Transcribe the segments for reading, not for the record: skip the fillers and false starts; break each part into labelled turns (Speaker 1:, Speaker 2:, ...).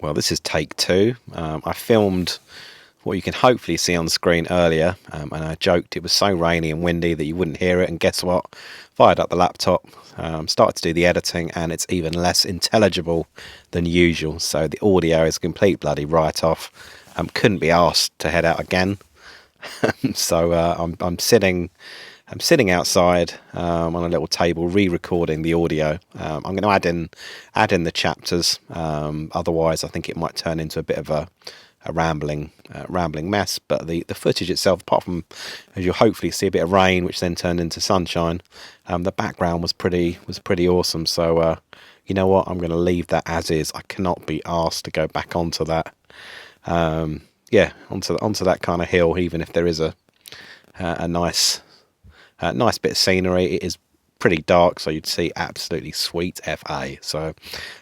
Speaker 1: Well, this is take two. I filmed what you can hopefully see on the screen earlier, and I joked it was so rainy and windy that you wouldn't hear it, and guess what? Fired up the laptop, started to do the editing, and it's even less intelligible than usual, so the audio is a complete bloody write-off. Couldn't be asked to head out again. So I'm sitting outside on a little table, re-recording the audio. I'm going to add in the chapters. Otherwise, I think it might turn into a bit of a rambling mess. But the footage itself, apart from, as you'll hopefully see, a bit of rain, which then turned into sunshine, the background was pretty awesome. So you know what? I'm going to leave that as is. I cannot be asked to go back onto that. Yeah, onto that kind of hill, even if there is a nice bit of scenery. It is pretty dark, so you'd see absolutely sweet FA. So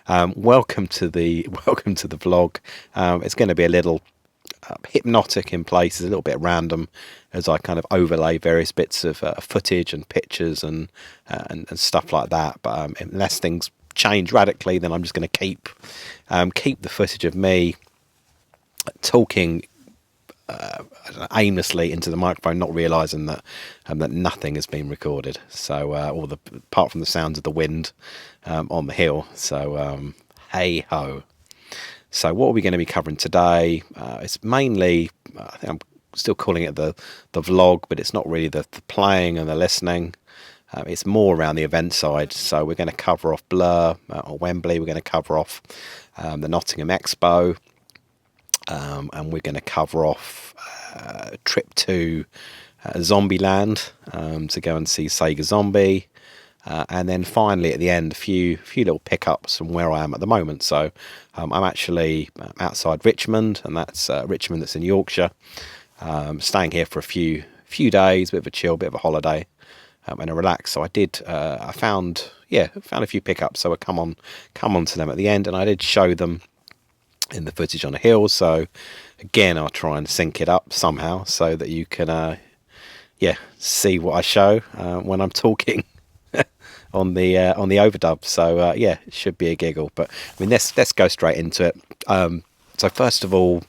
Speaker 1: welcome to the vlog. It's going to be a little hypnotic in places, a little bit random, as I kind of overlay various bits of footage and pictures and stuff like that. But unless things change radically, then I'm just going to keep the footage of me talking aimlessly into the microphone, not realizing that nothing has been recorded. So apart from the sounds of the wind on the hill. So hey ho. So what are we going to be covering today? It's mainly, I think I'm still calling it the vlog, but it's not really the playing and the listening. It's more around the event side. So we're going to cover off Blur or Wembley. We're going to cover off the Nottingham Expo. And we're going to cover off a trip to Zombieland to go and see Sega Zombie, and then finally at the end a few little pickups from where I am at the moment. So I'm actually outside Richmond, and that's Richmond, that's in Yorkshire. Staying here for a few days, a bit of a chill, bit of a holiday, and a relax. So I found a few pickups. So I'll come on to them at the end, and I did show them in the footage on a hill. So again, I'll try and sync it up somehow so that you can see what I show when I'm talking on the overdub. So it should be a giggle. But I mean, let's go straight into it. So first of all,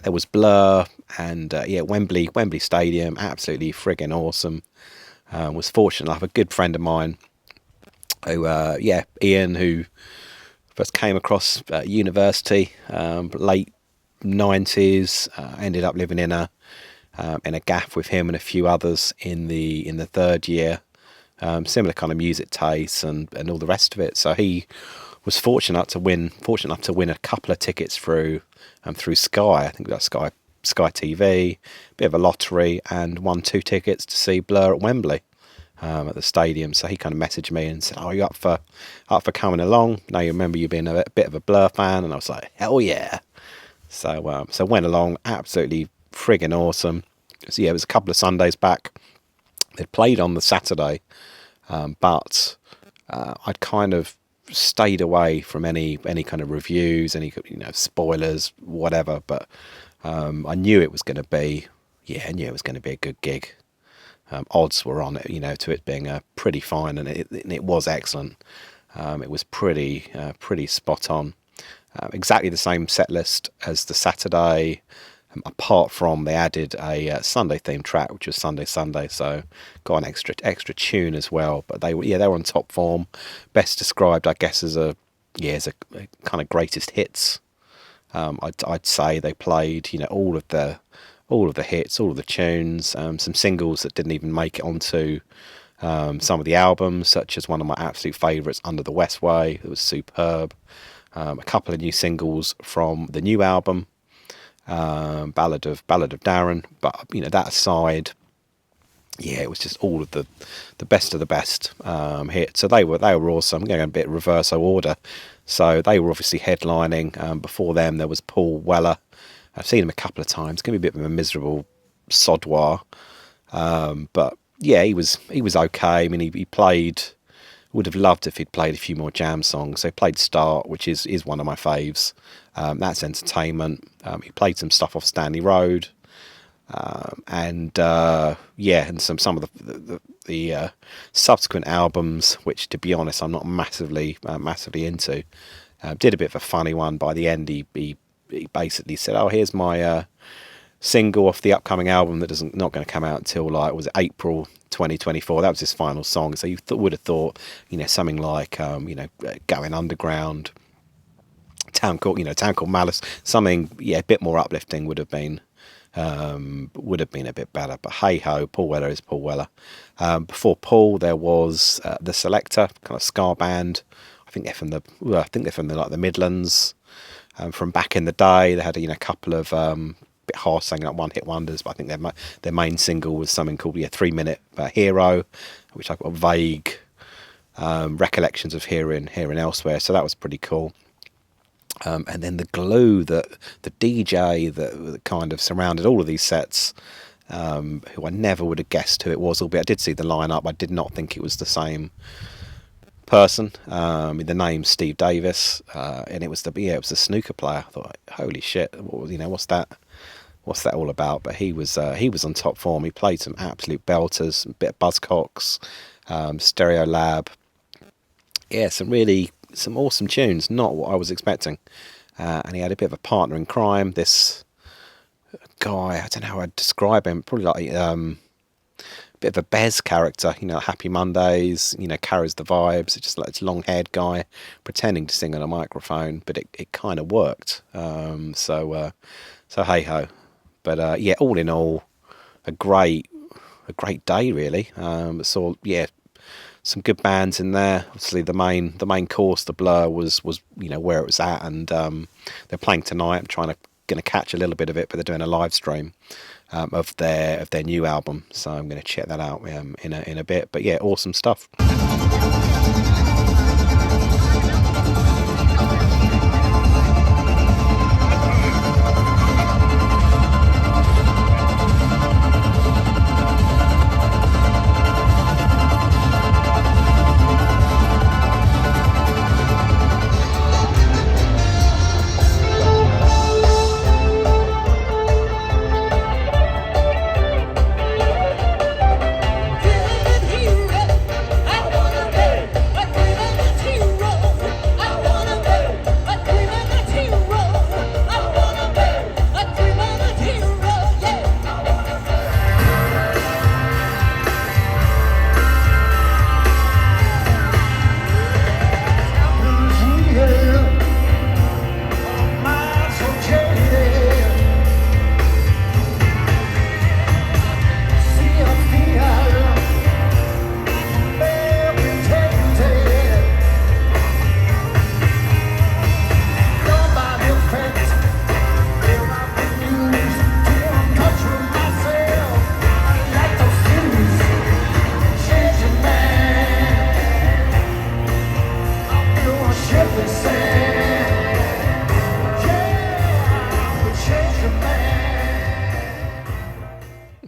Speaker 1: there was Blur, and Wembley Stadium, absolutely friggin' awesome. Was fortunate enough, a good friend of mine who Ian, who first came across university, late 90s. Ended up living in a gaff with him and a few others in the third year. Similar kind of music tastes and all the rest of it. So he was fortunate enough to win a couple of tickets through Sky. I think that's Sky TV, bit of a lottery, and won 2 tickets to see Blur at Wembley. At the stadium. So he kind of messaged me and said, "Oh, you up for coming along? Now you remember you being a bit of a Blur fan," and I was like, "Hell yeah!" So went along, absolutely friggin' awesome. So it was a couple of Sundays back. They'd played on the Saturday, but I'd kind of stayed away from any kind of reviews, any spoilers, whatever. But I knew it was going to be a good gig. Odds were on it, to it being pretty fine, and it was excellent. It was pretty spot on. Exactly the same set list as the Saturday, apart from they added a Sunday themed track, which was Sunday. So got an extra tune as well. But they were on top form. Best described, I guess, as a kind of greatest hits. I'd say they played all of the hits, all of the tunes, some singles that didn't even make it onto some of the albums, such as one of my absolute favourites, Under the Westway. It was superb. A couple of new singles from the new album, Ballad of Darren. But that aside, yeah, it was just all of the best of the best hit. So they were awesome. I'm going a bit reverse order. So they were obviously headlining. Before them, there was Paul Weller. I've seen him a couple of times. It's going to be a bit of a miserable sodwa, but yeah, he was okay. I mean, he played. Would have loved if he'd played a few more jam songs. So he played Start, which is one of my faves. That's entertainment. He played some stuff off Stanley Road. And some of the subsequent albums, which to be honest I'm not massively into. Did a bit of a funny one by the end. He basically said, "Oh, here's my single off the upcoming album that not going to come out until like was it April 2024." That was his final song. So you would have thought, something like Going Underground, Town Called Malice, something a bit more uplifting would have been a bit better. But hey ho, Paul Weller is Paul Weller. Before Paul, there was the Selector, kind of ska band. I think they're from the Midlands. From back in the day, they had a couple of bit harsh saying like one hit wonders, but I think their main single was something called 3 Minute Hero, which I've got vague recollections of hearing elsewhere. So that was pretty cool. And then the glue, the DJ that kind of surrounded all of these sets, who I never would have guessed who it was, albeit I did see the lineup. I did not think it was the same person. The name's Steve Davis, and it was the snooker player. I thought, holy shit, what's that all about? But he was on top form. He played some absolute belters, a bit of Buzzcocks, Stereo Lab. Yeah, some awesome tunes, not what I was expecting. And he had a bit of a partner in crime, this guy, I don't know how I'd describe him, probably like a bit of a Bez character, Happy Mondays, carries the vibes. It's just like this long-haired guy pretending to sing on a microphone, but it kind of worked. So hey-ho. But all in all, a great day, really. So some good bands in there. Obviously, the main course, the Blur, was where it was at, and they're playing tonight. I'm going to catch a little bit of it, but they're doing a live stream of their new album, so I'm going to check that out in a bit. But yeah, awesome stuff.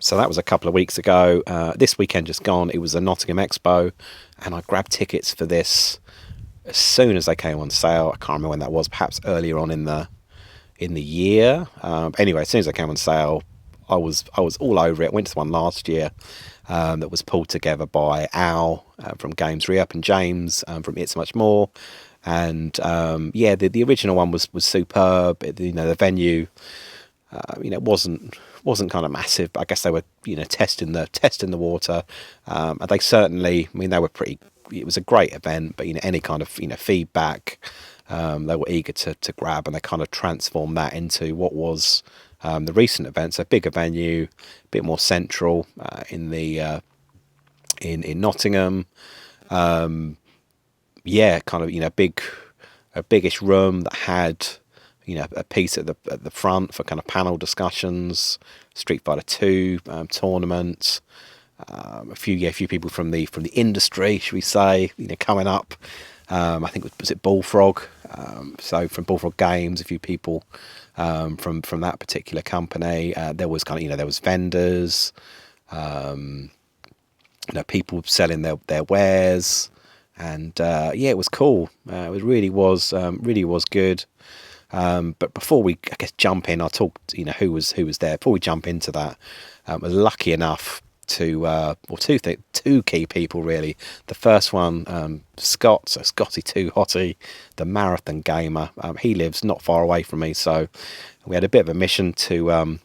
Speaker 1: So that was a couple of weeks ago. This weekend just gone, it was the Nottingham Expo, and I grabbed tickets for this as soon as they came on sale. I can't remember when that was, perhaps earlier on in the year. Anyway, as soon as they came on sale, I was all over it. Went to one last year that was pulled together by Al from Games Re-Up and James from It's Much More. And the original one was superb. The venue, wasn't kind of massive, but I guess they were testing the water. And they certainly, they were pretty. It was a great event, but any kind of feedback, they were eager to grab, and they kind of transformed that into what was the recent events. A bigger venue, a bit more central in in Nottingham. Kind of a biggish room that had a piece at the front for kind of panel discussions, Street Fighter 2 tournament. a few people from the industry, should we say, coming up. I think was it Bullfrog? So from Bullfrog Games, a few people from that particular company. There was there was vendors, people selling their wares, and it was cool. It really was good. But before we, I guess, jump in, I'll talk, who was there. Before we jump into that, I was lucky enough to, two key people really. The first one, Scott, so Scotty Too Hottie, the marathon gamer. He lives not far away from me, so we had a bit of a mission to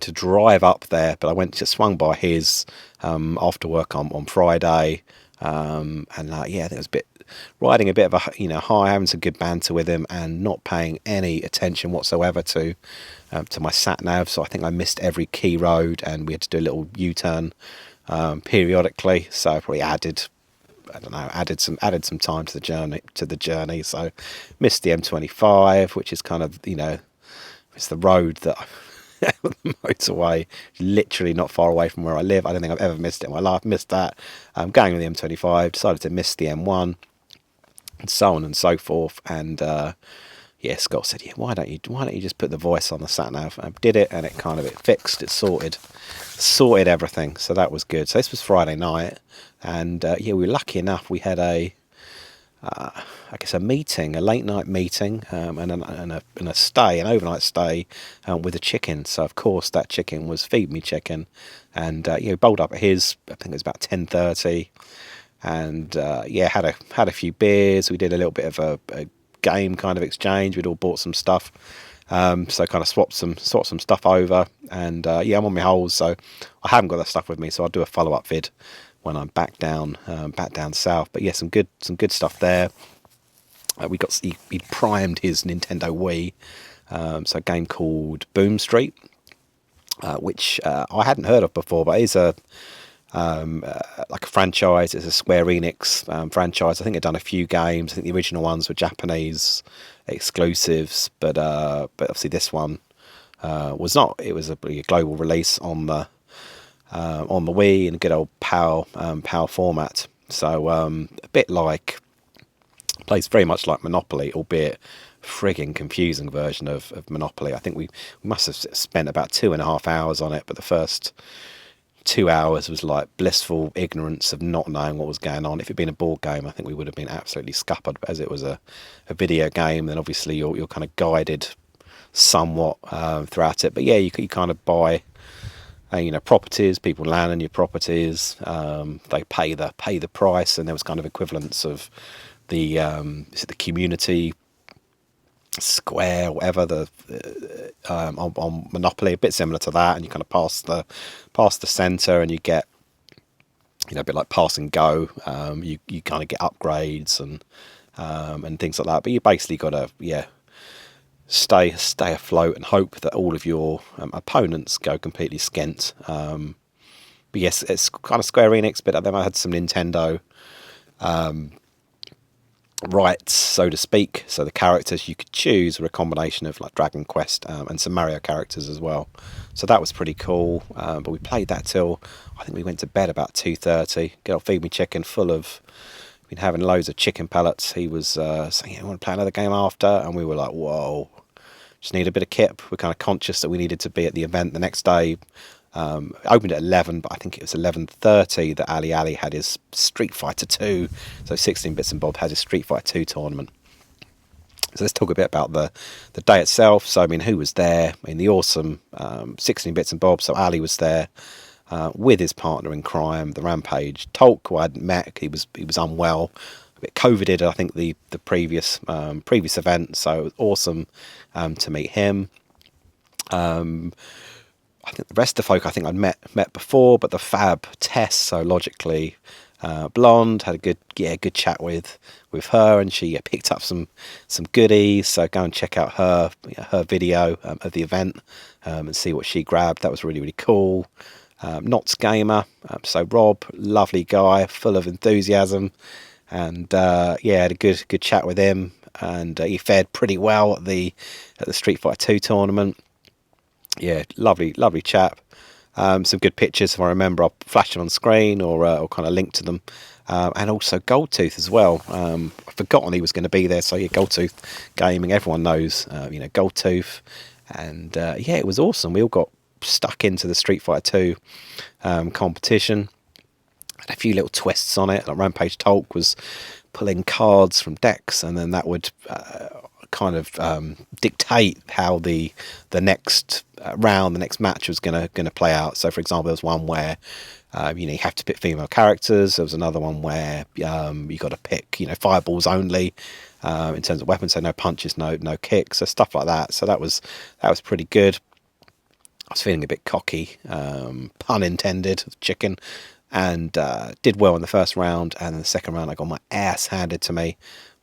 Speaker 1: drive up there. But I just swung by his after work on Friday, and I think it was riding a bit of a high, having some good banter with him, and not paying any attention whatsoever to my sat nav. So I think I missed every key road, and we had to do a little U-turn periodically. So I probably added some time to the journey. So missed the M25, which is kind of it's the road that the motorway, literally not far away from where I live. I don't think I've ever missed it in my life. Missed that. Going with the M25, decided to miss the M1, and so on and so forth. And Scott said, why don't you just put the voice on the sat nav? I did it, and it fixed, it sorted everything. So that was good. So this was Friday night, and we were lucky enough. We had a meeting, a late night meeting, and an overnight stay with a chicken. So of course that chicken was Feed Me Chicken, and bowled up at his. I think it was about 10:30, and had a few beers. We did a little bit of a game kind of exchange. We'd all bought some stuff, so kind of swapped some stuff over, and I'm on my holes, so I haven't got that stuff with me. So I'll do a follow up vid when I'm back down south. But some good stuff there. He primed his Nintendo Wii, so a game called Boom Street, which I hadn't heard of before, but is a like a franchise. It's a Square Enix franchise. I think they've done a few games. I think the original ones were Japanese exclusives, but obviously this one was not. It was a global release on the Wii in a good old PAL format. So a bit like, plays very much like Monopoly, albeit frigging confusing version of Monopoly. I think we must have spent about 2.5 hours on it, but the first 2 hours was like blissful ignorance of not knowing what was going on. If it'd been a board game, I think we would have been absolutely scuppered. But as it was a video game, then obviously you're kind of guided somewhat throughout it. But you kind of buy properties, people land on your properties, they pay the price, and there was kind of equivalents of the community square, whatever, on Monopoly, a bit similar to that, and you kind of pass the centre, and you get a bit like pass and go. You kind of get upgrades and things like that, but you basically got to stay afloat and hope that all of your opponents go completely skint. But yes, it's kind of Square Enix, but then I had some Nintendo rights, so to speak. So the characters you could choose were a combination of like Dragon Quest and some Mario characters as well. So that was pretty cool. But we played that till I think we went to bed about 2:30. Get off Feed Me Chicken, full of, been having loads of chicken pellets. He was saying, "I want to play another game after," and we were like, "Whoa, just need a bit of kip." We're kind of conscious that we needed to be at the event the next day. Opened at 11, but I think it was 11:30 that Ali had his Street Fighter 2. So 16 Bits and Bob had his Street Fighter 2 tournament. So let's talk a bit about the day itself. So who was there? The awesome 16 Bits and Bob. So Ali was there with his partner in crime, the Rampage Tolk, who I hadn't met. He was unwell, a bit COVIDed, I think, the previous event. So it was awesome to meet him. I think the rest of the folk I'd met before, but the Fab Tess, so Logically Blonde, had a good chat with her, and she picked up some goodies. So go and check out her video of the event and see what she grabbed. That was really, really cool. Knots Gamer, so Rob, lovely guy, full of enthusiasm, and had a good chat with him, and he fared pretty well at the Street Fighter 2 tournament. Yeah, lovely chap. some good pictures. If I remember, I'll flash them on screen or kind of link to them. And also Goldtooth as well. I've forgotten he was going to be there. So yeah, Goldtooth Gaming, everyone knows, Goldtooth. And yeah, it was awesome. We all got stuck into the Street Fighter 2 competition. Had a few little twists on it. Like Rampage Tolk was pulling cards from decks, and then that would kind of dictate how the next round, the next match was going to play out. So, for example, there was one where you have to pick female characters. There was another one where you got to pick fireballs only in terms of weapons, so no punches, no kicks, so stuff like that. So that was pretty good. I was feeling a bit cocky, pun intended, chicken, and did well in the first round, and in the second round I got my ass handed to me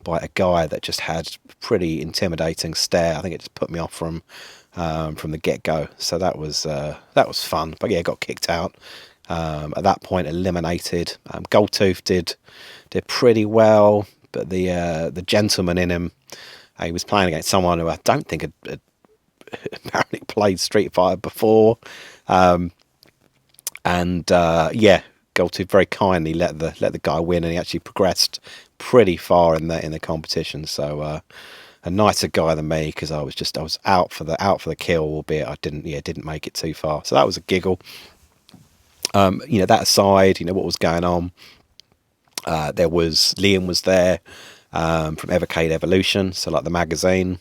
Speaker 1: by a guy that just had a pretty intimidating stare. I think it just put me off from the get-go. So that was fun. But yeah, got kicked out. At that point, eliminated. Goldtooth did pretty well, but the gentleman in him, he was playing against someone who I don't think had apparently played Street Fighter before. Yeah, Goldtooth very kindly let the guy win, and he actually progressed pretty far in the competition. So a nicer guy than me, because I was out for the kill, albeit I didn't make it too far. So that was a giggle. That aside, what was going on? Liam was there from Evercade Evolution, so like the magazine,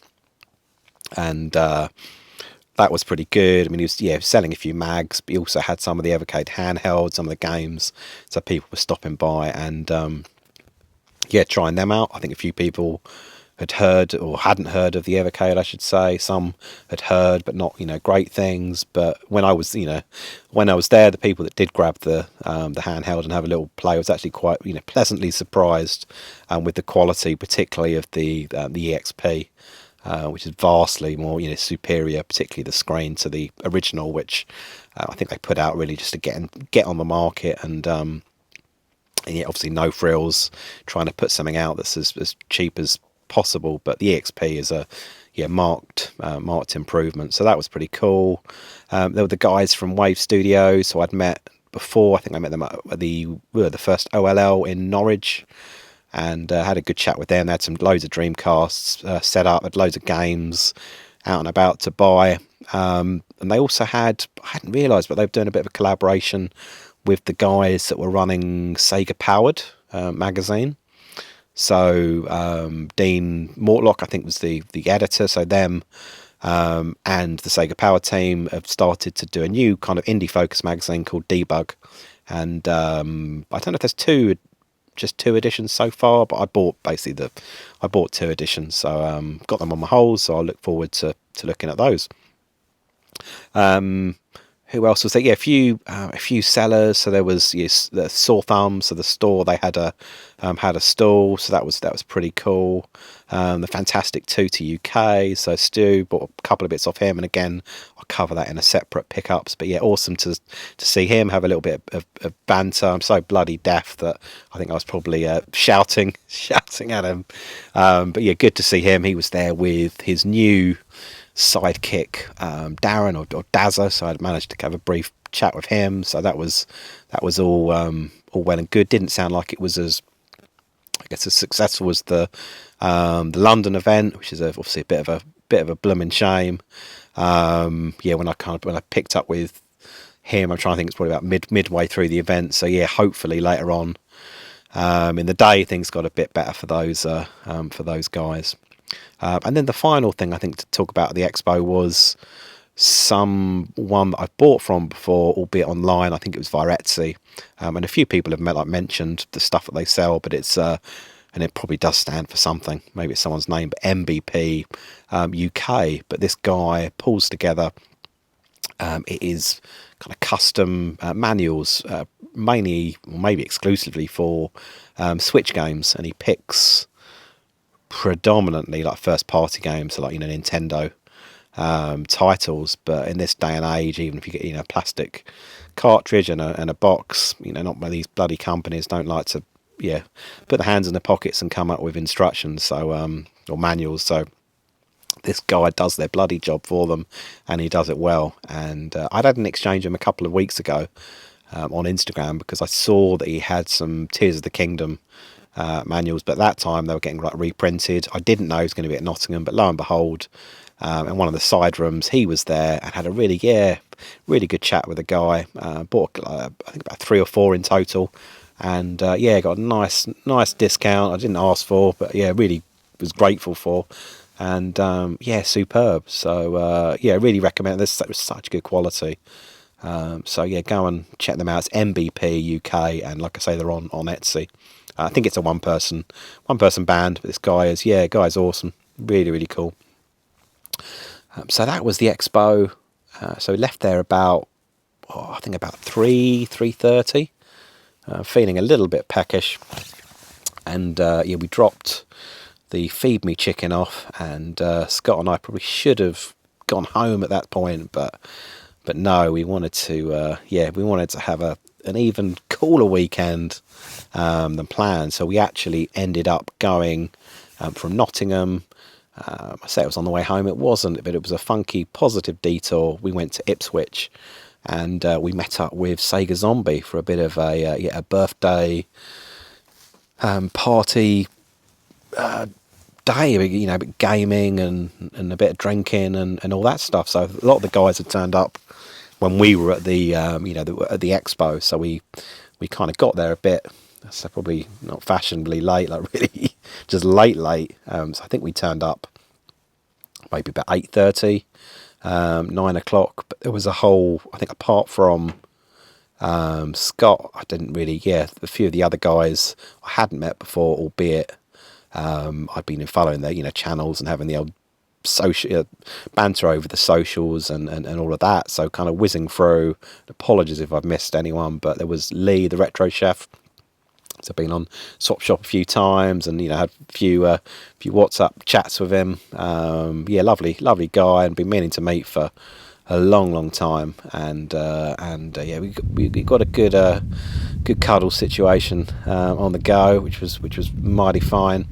Speaker 1: and that was pretty good. I mean, he was selling a few mags, but he also had some of the Evercade handhelds, some of the games, so people were stopping by and trying them out. I think a few people had heard or hadn't heard of the Evercade, I should say. Some had heard, but not great things. But when I was there, the people that did grab the handheld and have a little play was actually quite pleasantly surprised with the quality, particularly of the EXP. Which is vastly more superior, particularly the screen, to the original, which I think they put out really just to get on the market, and obviously no frills, trying to put something out that's as cheap as possible. But the EXP is a marked improvement, so that was pretty cool. There were the guys from Wave Studios, who I'd met before. I think I met them at the first OLL in Norwich. And had a good chat with them. They had loads of Dreamcasts set up, had loads of games out and about to buy. And they also had, I hadn't realised, but they were doing a bit of a collaboration with the guys that were running Sega Powered magazine. So Dean Mortlock, I think, was the editor. So them and the Sega Power team have started to do a new kind of indie focus magazine called Debug. And I don't know if there's just two editions so far, but I bought two editions, so got them on my holes, so I'll look forward to looking at those. Who else was there? Yeah, a few sellers. So there was the Sore Thumb, so the store, they had a stall, so that was pretty cool. The Fantastic Tutti UK, so Stu bought a couple of bits off him, and again I'll cover that in a separate pickups. But yeah, awesome to see him, have a little bit of banter. I'm so bloody deaf that I think I was probably shouting at him. But yeah, good to see him. He was there with his new sidekick, Darren or Dazza, so I'd managed to have a brief chat with him. So that was all well and good. Didn't sound like it was as successful as the London event, which is obviously a bit of a blooming shame. When I picked up with him, I'm trying to think, it's probably about midway through the event. So yeah, hopefully later on in the day things got a bit better for those guys. And then the final thing I think to talk about at the expo was someone that I've bought from before, albeit online. I think it was via Etsy, and a few people have mentioned the stuff that they sell, but it's and it probably does stand for something. Maybe it's someone's name, but MBP UK. But this guy pulls together. It is kind of custom manuals, mainly or maybe exclusively for Switch games, and he picks predominantly like first party games, so like Nintendo titles. But in this day and age, even if you get a plastic cartridge and a box, not by these bloody companies don't like to put their hands in their pockets and come up with instructions, so or manuals. So this guy does their bloody job for them, and he does it well. And I'd had an exchange with him a couple of weeks ago on Instagram, because I saw that he had some Tears of the Kingdom manuals, but at that time they were getting like reprinted. I didn't know he was going to be at Nottingham, but lo and behold, in one of the side rooms he was there, and had a really good chat with the guy. Bought I think about 3 or 4 in total, and got a nice discount I didn't ask for, but really was grateful for. And superb. So really recommend this. It was such good quality. Go and check them out. It's MBP UK, and like I say, they're on Etsy. I think it's a one person band, but this guy is awesome. Really cool. So that was the expo. So we left there about 3:30. Feeling a little bit peckish, and we dropped the feed me chicken off, and Scott and I probably should have gone home at that point, but no, we wanted to have an even cooler weekend than planned. So we actually ended up going from Nottingham. I say it was on the way home. It wasn't, but it was a funky, positive detour. We went to Ipswich, and we met up with Sega Zombie for a bit of a birthday party day, gaming and a bit of drinking and all that stuff. So a lot of the guys had turned up when we were at the at the expo. So we kind of got there a bit, so probably not fashionably late, like really just late. So I think we turned up maybe about 8:30, 9 o'clock. But there was a whole, I think, apart from Scott, I didn't really, a few of the other guys I hadn't met before, albeit I'd been following their channels and having the old social banter over the socials and all of that. So kind of whizzing through. Apologies if I've missed anyone, but there was Lee, the retro chef. So I've been on Swap Shop a few times, and had a few WhatsApp chats with him. Lovely guy, and been meaning to meet for a long time. And we got a good cuddle situation on the go, which was mighty fine.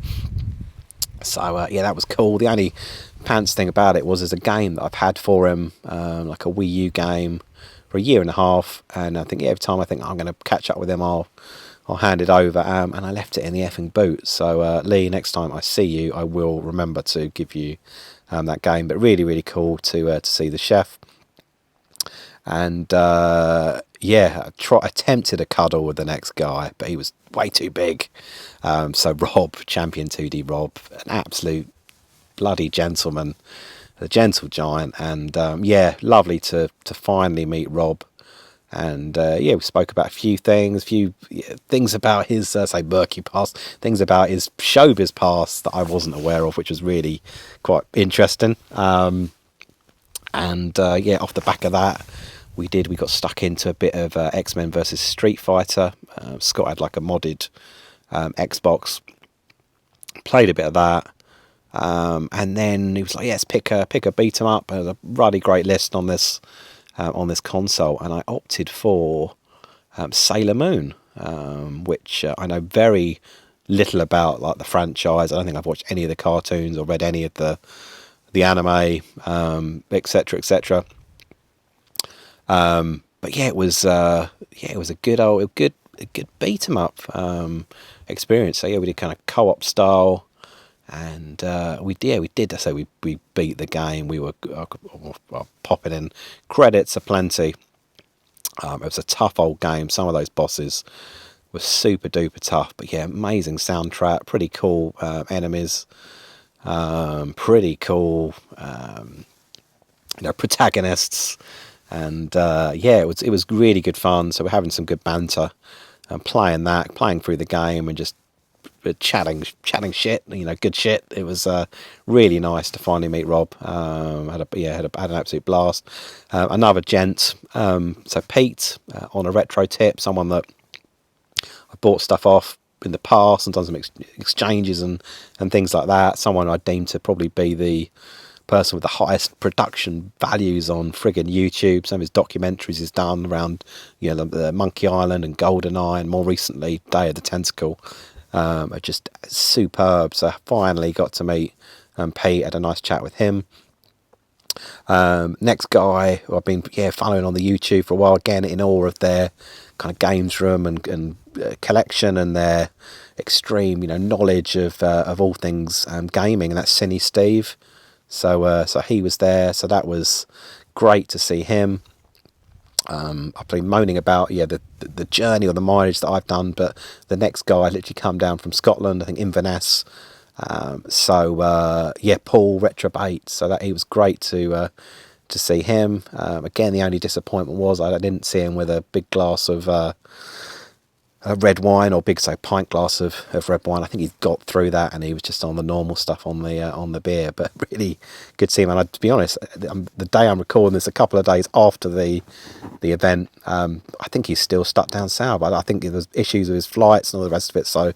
Speaker 1: So that was cool. The only pants thing about it was there's a game that I've had for him, like a Wii U game, for a year and a half, and I think every time I think I'm going to catch up with him, I'll hand it over, and I left it in the effing boot. So Lee, next time I see you, I will remember to give you that game. But really cool to see the chef. And attempted a cuddle with the next guy, but he was way too big. So Rob, Champion 2D Rob, an absolute bloody gentleman, a gentle giant, and lovely to finally meet Rob. And we spoke about a few things about his murky past, things about his showbiz past that I wasn't aware of, which was really quite interesting. Off the back of that, we got stuck into a bit of X-Men versus Street Fighter. Scott had like a modded Xbox, played a bit of that, and then he was like, "Yes, pick a beat 'em up." There's a really great list on this console, and I opted for Sailor Moon, which I know very little about, like the franchise. I don't think I've watched any of the cartoons or read any of the anime, etc. But it was a good beat 'em up experience. So we did kind of co-op style, and we did. I say we beat the game. We were popping in credits aplenty. It was a tough old game. Some of those bosses were super duper tough, but amazing soundtrack, pretty cool enemies, pretty cool protagonists. And it was really good fun. So we're having some good banter and playing through the game, and just chatting shit, good shit. It was really nice to finally meet Rob. Had an absolute blast. Another gent, so Pete, on a retro tip, someone that I bought stuff off in the past and done some exchanges and things like that. Someone I deemed to probably be the person with the highest production values on friggin' YouTube. Some of his documentaries he's done around the Monkey Island and GoldenEye, and more recently Day of the Tentacle, are just superb. So I finally got to meet Pete, had a nice chat with him. Next guy who I've been following on the YouTube for a while, again in awe of their kind of games room and collection and their extreme knowledge of all things gaming, and that's Cine Steve. So he was there, so that was great to see him. I've been moaning about the journey or the mileage that I've done, but the next guy literally come down from Scotland, I think Inverness. Paul Retrobate, so that he was great to see him. Again, the only disappointment was I didn't see him with a big glass of red wine, or pint glass of red wine. I think he got through that, and he was just on the normal stuff on the beer. But really good to see him. And to be honest, the day I'm recording this, a couple of days after the event, I think he's still stuck down south. I think there's issues with his flights and all the rest of it. So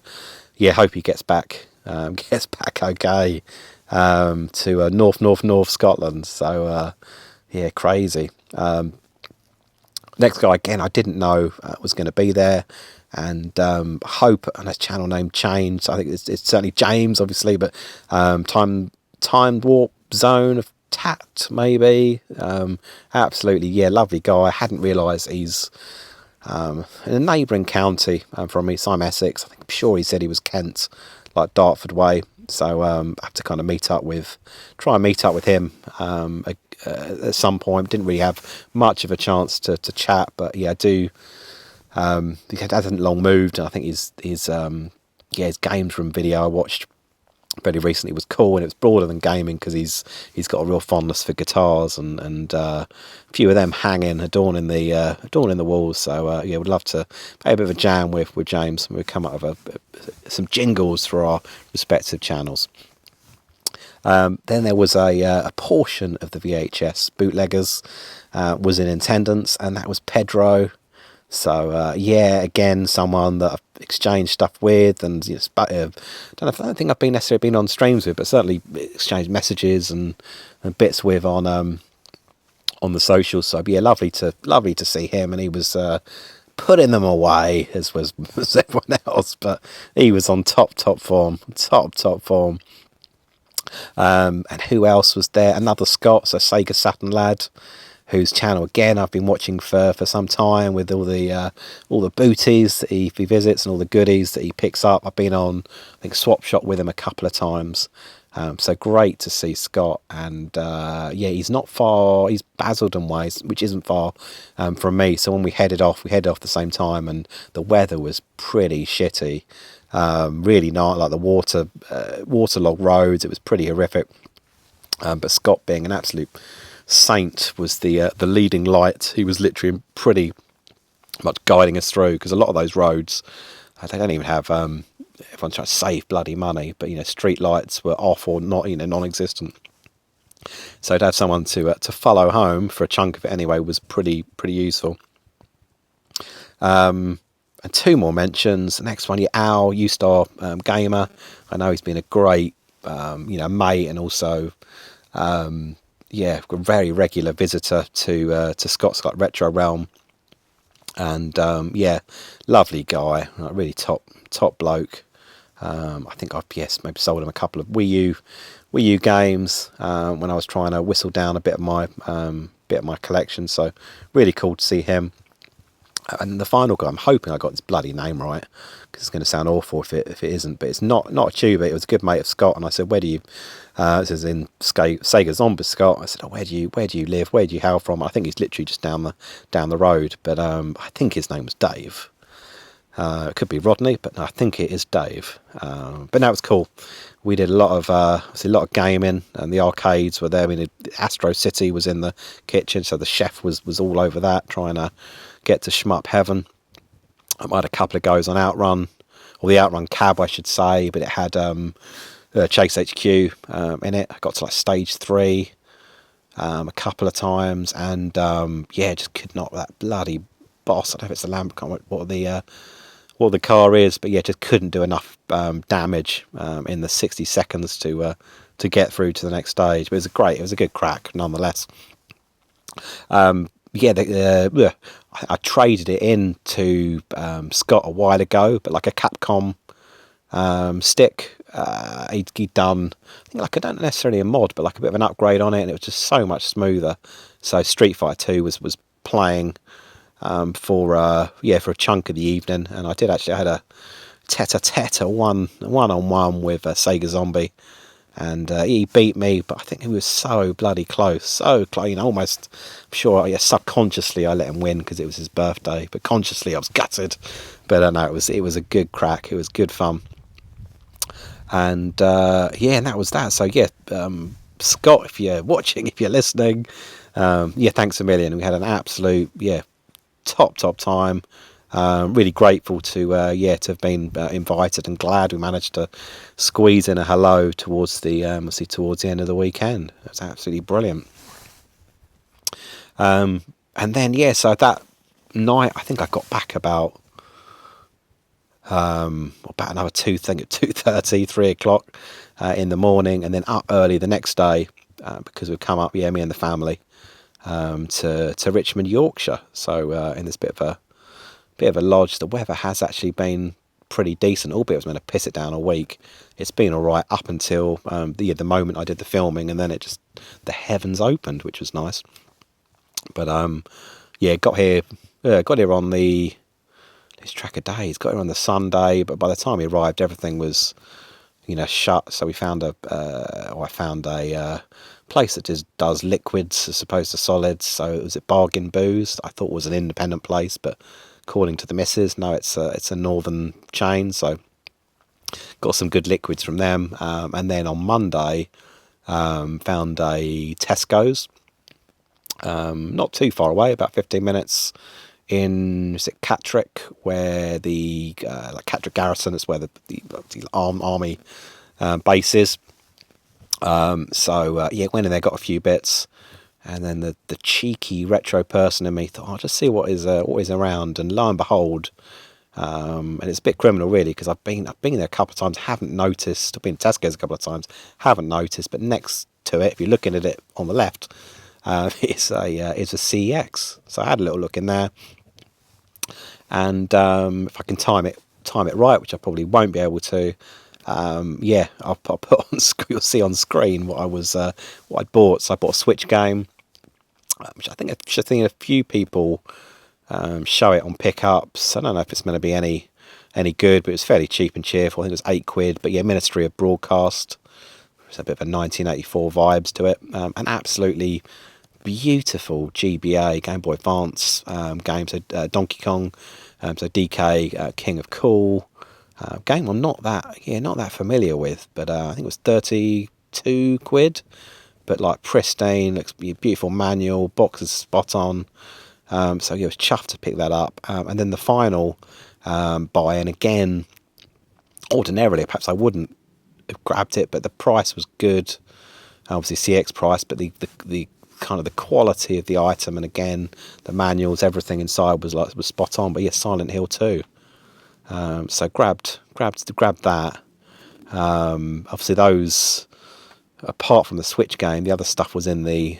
Speaker 1: yeah, hope he gets back okay to north Scotland. So crazy. Next guy, again, I didn't know was going to be there, and hope, and his channel name changed. I think it's certainly James, obviously, but time warp zone of tat, maybe. Absolutely, lovely guy. I hadn't realised he's in a neighbouring county from me, so I'm Essex. I'm sure he said he was Kent, like Dartford way. So I have to kind of try and meet up with him at some point. Didn't really have much of a chance to chat, but I do. He hasn't long moved, and I think his games room video I watched very recently was cool, and it was broader than gaming because he's got a real fondness for guitars and a few of them hanging, adorning the walls. So would love to play a bit of a jam with James, and we'll come up with some jingles for our respective channels. Then there was a portion of the VHS bootleggers was in attendance, and that was Pedro. So again, someone that I've exchanged stuff with, and I don't think I've necessarily been on streams with, but certainly exchanged messages and bits with on the socials. So lovely to see him, and he was putting them away as was everyone else, but he was on top form. And who else was there? Another Scot, so Sega Saturn lad, whose channel again I've been watching for some time, with all the booties that he visits and all the goodies that he picks up. I've been on, I think, Swap Shop with him a couple of times. So great to see Scott, and he's not far. He's Basildon way, which isn't far from me. So when we headed off the same time, and the weather was pretty shitty. Really not like the waterlogged roads. It was pretty horrific. But Scott, being an absolute saint, was the leading light. He was literally pretty much guiding us through, because a lot of those roads, they don't even have. Everyone's trying to save bloody money, but street lights were off or not, non-existent. So to have someone to follow home for a chunk of it anyway was pretty useful. And two more mentions. The next one, Al, U-Star gamer. I know he's been a great mate, and also a very regular visitor to Scott's Retro Realm. And lovely guy, really top bloke. I think I've maybe sold him a couple of Wii U games when I was trying to whistle down a bit of my collection. So really cool to see him. And the final guy, I'm hoping I got his bloody name right, because it's going to sound awful if it isn't. But it's not a tuber. It was a good mate of Scott, and I said, "Where do you?" This is in Sega Zombie, Scott. I said, "Oh, where do you live? Where do you hail from?" I think he's literally just down the road. But I think his name was Dave. It could be Rodney, but no, I think it is Dave. But no, it's cool. We did a lot of gaming, and the arcades were there. I mean, Astro City was in the kitchen, so the chef was all over that, trying to get to shmup heaven. I had a couple of goes on Outrun, or the Outrun cab, I should say, but it had Chase HQ in it. I got to stage 3 a couple of times, and just could not, that bloody boss. I don't know if it's the Lamborghini, what the car is, but just couldn't do enough damage in the 60 seconds to get through to the next stage. But it was a good crack nonetheless. I traded it in to Scott a while ago, but like a Capcom stick he'd done, I think, like, I don't necessarily a mod, but like a bit of an upgrade on it, and it was just so much smoother. So Street Fighter 2 was playing for a chunk of the evening, and I had a tete-a-tete, one-on-one with Sega Zombie, and he beat me, but I think he was so bloody close, so close, almost, I'm sure, subconsciously I let him win because it was his birthday, but consciously I was gutted. But no, it was a good crack, it was good fun. And and that was that. So Scott, if you're watching, if you're listening, thanks a million. We had an absolute top time. Really grateful to have been invited, and glad we managed to squeeze in a hello towards the towards the end of the weekend. It was absolutely brilliant. And then so that night I think I got back about another 2:30, 3 o'clock in the morning, and then up early the next day because we've come up, me and the family, to Richmond, Yorkshire. So in this bit of a lodge. The weather has actually been pretty decent, albeit it was meant to piss it down a week. It's been all right up until the moment I did the filming, and then the heavens opened, which was nice. But got here on the, let's track of days, got here on the Sunday, but by the time we arrived, everything was shut. So we found I found a place that just does liquids as opposed to solids. So it was at Bargain Booze. I thought it was an independent place, but according to the missus, no, it's a northern chain. So got some good liquids from them, and then on Monday found a Tesco's, not too far away, about 15 minutes in Catterick, where the Catterick Garrison is where the army base is. Went in there, got a few bits, and then the cheeky retro person in me thought, I'll just see what is around, and lo and behold, and it's a bit criminal really, because I've been there a couple of times, haven't noticed. I've been to Tesco's a couple of times, haven't noticed, but next to it, if you're looking at it on the left, it's a CEX. So I had a little look in there, and if I can time it right, which I probably won't be able to, I'll put on screen. You'll see on screen what I bought. So I bought a Switch game, which I think a few people show it on Pick-ups. I don't know if it's going to be any good, but it was fairly cheap and cheerful. I think it was £8. But Ministry of Broadcast. It's a bit of a 1984 vibes to it. An absolutely beautiful GBA, Game Boy Advance game. So Donkey Kong, so DK, King of Cool. Game I'm not that familiar with, but I think it was £32, but like pristine, looks beautiful manual, box is spot on. I was chuffed to pick that up. And then the final buy, and again, ordinarily perhaps I wouldn't have grabbed it, but the price was good. Obviously CX price, but the kind of the quality of the item, and again the manuals, everything inside was spot on. But Silent Hill 2. So grabbed that. Obviously those, apart from the Switch game, the other stuff was in the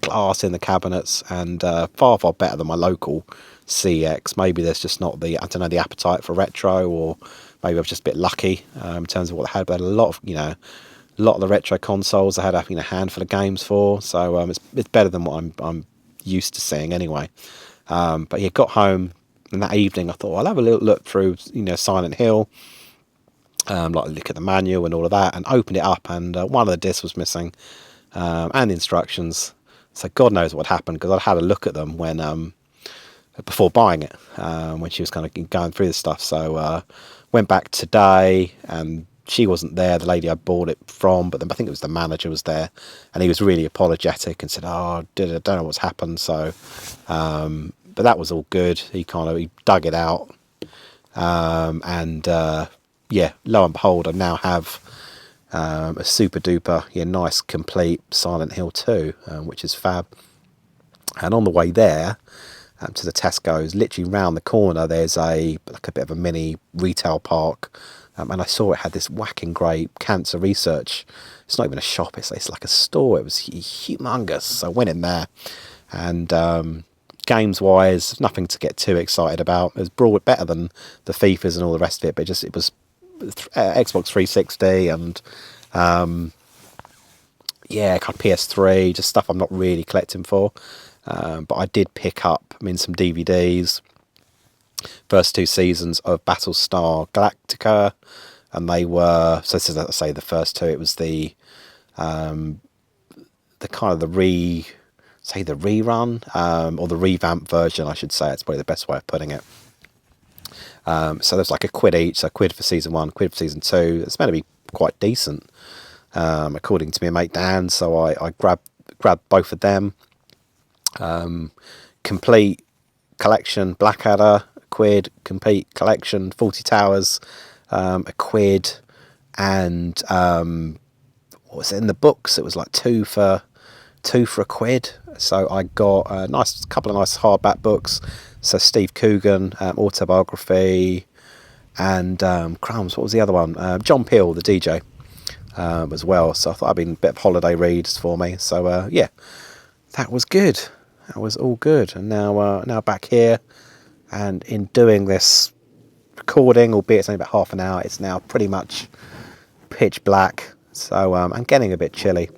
Speaker 1: glass in the cabinets, and far better than my local CX. Maybe there's just not the appetite for retro, or maybe I was just a bit lucky in terms of what they had. But a lot of the retro consoles I had a handful of games for, so it's better than what I'm used to seeing anyway. But got home. And that evening I thought, I'll have a little look through, Silent Hill, look at the manual and all of that, and opened it up, and one of the discs was missing, and the instructions. So God knows what happened, because I'd had a look at them when before buying it, when she was kind of going through the stuff. So went back today, and she wasn't there, the lady I bought it from, but then I think it was the manager was there, and he was really apologetic and said, I don't know what's happened. So but that was all good. He dug it out, and lo and behold, I now have a super duper nice complete Silent Hill 2, which is fab. And on the way there to the Tesco's, literally round the corner, there's a bit of a mini retail park, and I saw it had this whacking great cancer research. It's not even a shop; it's like a store. It was humongous. So I went in there, and games wise, nothing to get too excited about. It was broad better than the FIFAs and all the rest of it, but it was Xbox 360 and yeah, kind of PS3, just stuff I'm not really collecting for. But I did pick up, some DVDs, first 2 seasons of Battlestar Galactica, and they were, so this is, I say, the first 2. It was the kind of the rerun, or the revamp version, I should say. It's probably the best way of putting it. So there's like £1 each, so £1 for season 1, £1 for season 2. It's meant to be quite decent, according to my mate Dan. So I grabbed both of them. Complete collection Blackadder, £1. Complete collection 40 Towers, £1. And what was it in the books? It was like two for £1. So I got a couple of nice hardback books. So Steve Coogan, autobiography, and crumbs. What was the other one? John Peel, the DJ, as well. So I thought it'd been a bit of holiday reads for me. So yeah, that was good. That was all good. And now back here, and in doing this recording, albeit it's only about half an hour, it's now pretty much pitch black. So I'm getting a bit chilly.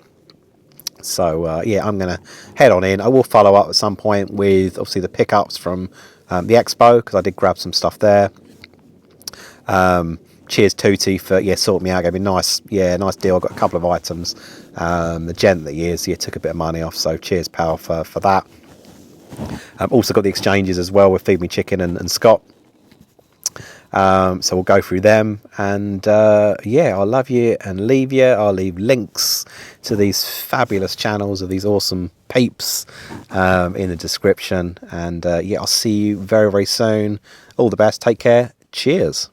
Speaker 1: So yeah, I'm going to head on in. I will follow up at some point with obviously the pickups from the expo, because I did grab some stuff there. Cheers Tootie for sorting me out, gave me nice deal. I got a couple of items. The gent that he is, took a bit of money off, so cheers pal for that. Also got the exchanges as well with Feed Me Chicken and Scott. So we'll go through them, and I'll love you and leave you. I'll leave links to these fabulous channels of these awesome peeps in the description, and I'll see you very, very soon. All the best, take care, cheers.